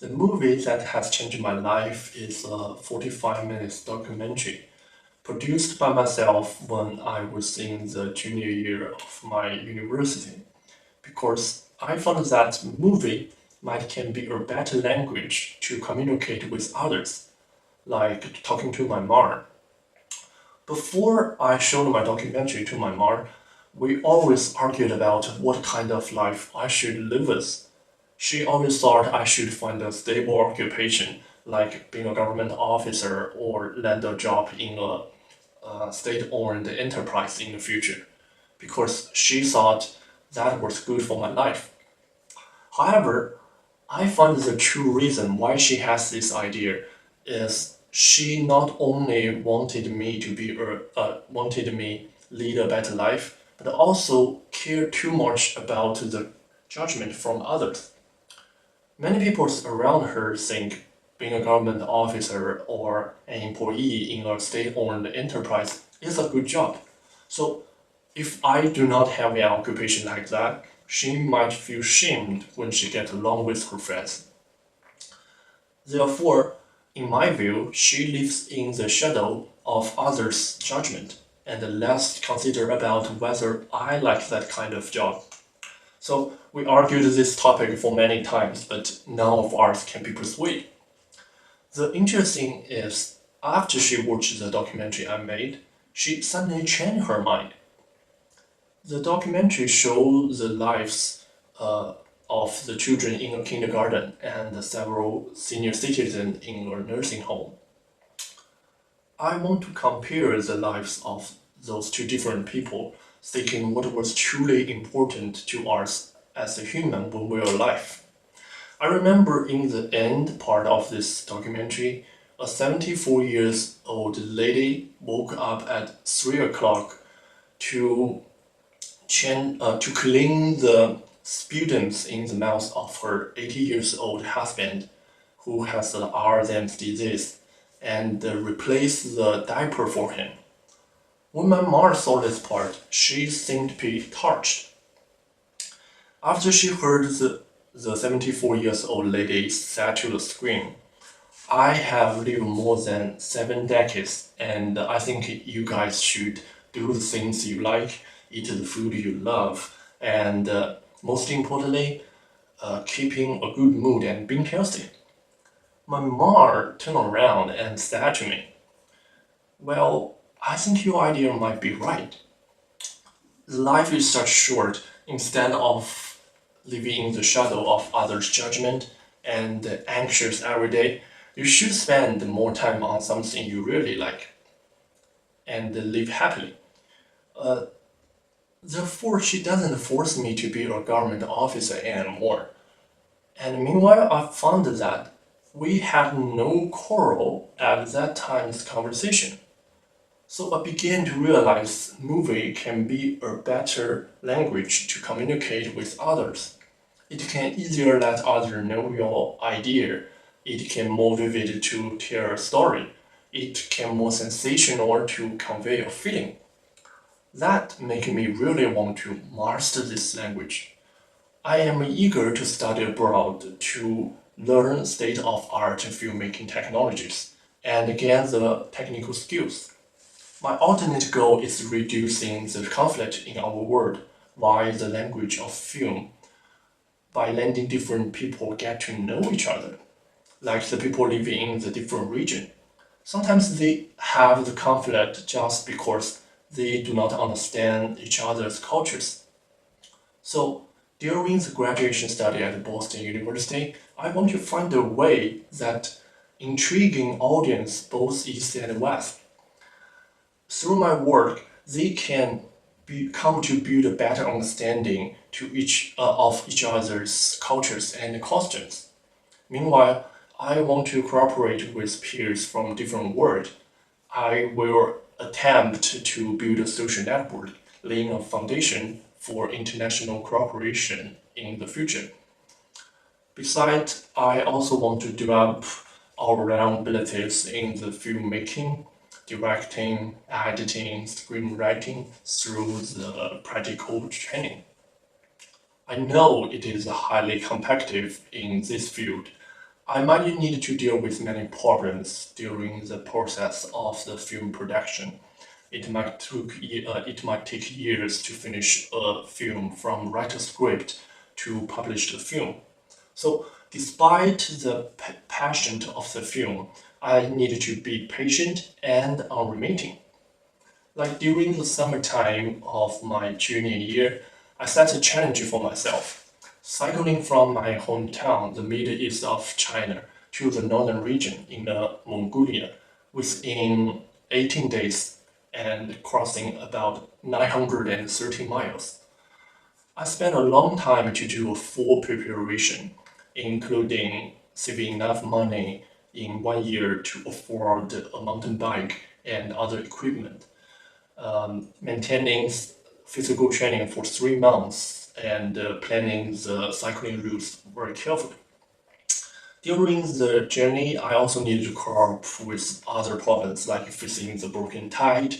The movie that has changed my life is a 45 minutes documentary produced by myself when I was in the junior year of my university. Because I found that movie might can be a better language to communicate with others, like talking to my mom. Before I showed my documentary to my mom, we always argued about what kind of life I should live with. She always thought I should find a stable occupation, like being a government officer or land a job in a state-owned enterprise in the future, because she thought that was good for my life. However, I find the true reason why she has this idea is she not only wanted me lead a better life, but also care too much about the judgment from others. Many people around her think being a government officer or an employee in a state-owned enterprise is a good job. So if I do not have an occupation like that, she might feel shamed when she gets along with her friends. Therefore, in my view, she lives in the shadow of others' judgment and less consider about whether I like that kind of job. So we argued this topic for many times, but none of us can be persuaded. The interesting is, after she watched the documentary I made, she suddenly changed her mind. The documentary shows the lives of the children in a kindergarten and several senior citizens in a nursing home. I want to compare the lives of those two different people, thinking what was truly important to us as a human when we were alive. I remember in the end part of this documentary, a 74 years old lady woke up at 3 o'clock to, to clean the sputum in the mouth of her 80 years old husband who has the Alzheimer's disease and replace the diaper for him. When my mom saw this part, she seemed to be touched. After she heard the 74 years old lady said to the screen, I have lived more than 7 decades, and I think you guys should do the things you like, eat the food you love, and most importantly, keeping a good mood and being healthy. My mom turned around and said to me, well, I think your idea might be right. Life is such short. Instead of living in the shadow of others' judgment and anxious every day, you should spend more time on something you really like and live happily. Uh, Therefore, she doesn't force me to be a government officer anymore. And meanwhile, I found that we had no quarrel at that time's conversation. So I began to realize movie can be a better language to communicate with others. It can easier let others know your idea. It can more vivid to tell a story. It can more sensational to convey a feeling. That make me really want to master this language. I am eager to study abroad to learn state-of-art filmmaking technologies and gain the technical skills. My ultimate goal is reducing the conflict in our world via the language of film by letting different people get to know each other, like the people living in the different region. Sometimes they have the conflict just because they do not understand each other's cultures. So during the graduation study at Boston University, I want to find a way that intriguing audience both East and West. Through my work, they can come to build a better understanding to of each other's cultures and customs. Meanwhile, I want to cooperate with peers from different worlds. I will attempt to build a social network, laying a foundation for international cooperation in the future. Besides, I also want to develop all-round abilities in the filmmaking, directing, editing, screenwriting through the practical training. I know it is highly competitive in this field. I might need to deal with many problems during the process of the film production. It might take years to finish a film from write a script to publish the film. So, despite the passion of the film, I need to be patient and unremitting. Like during the summertime of my junior year, I set a challenge for myself. Cycling from my hometown, the Middle East of China, to the northern region in Mongolia within 18 days and crossing about 930 miles. I spent a long time to do a full preparation, including saving enough money in 1 year to afford a mountain bike and other equipment, maintaining physical training for 3 months, and planning the cycling routes very carefully. During the journey, I also needed to cope with other problems like facing the broken tide,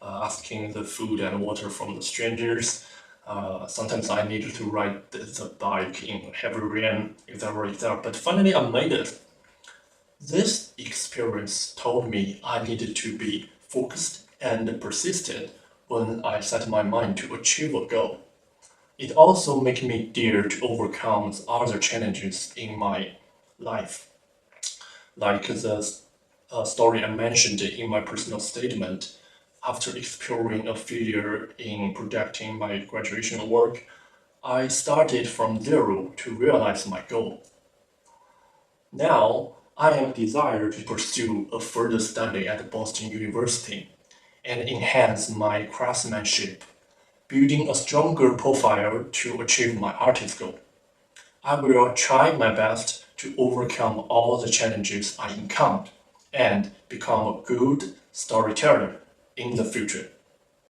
asking the food and water from the strangers. Sometimes I needed to ride the bike in heavy rain, etc. But finally, I made it. This experience taught me I needed to be focused and persistent when I set my mind to achieve a goal. It also made me dare to overcome other challenges in my life, like the story I mentioned in my personal statement. After exploring a failure in projecting my graduation work, I started from zero to realize my goal. Now, I have a desire to pursue a further study at Boston University and enhance my craftsmanship, building a stronger profile to achieve my artist goal. I will try my best to overcome all the challenges I encounter and become a good storyteller in the future.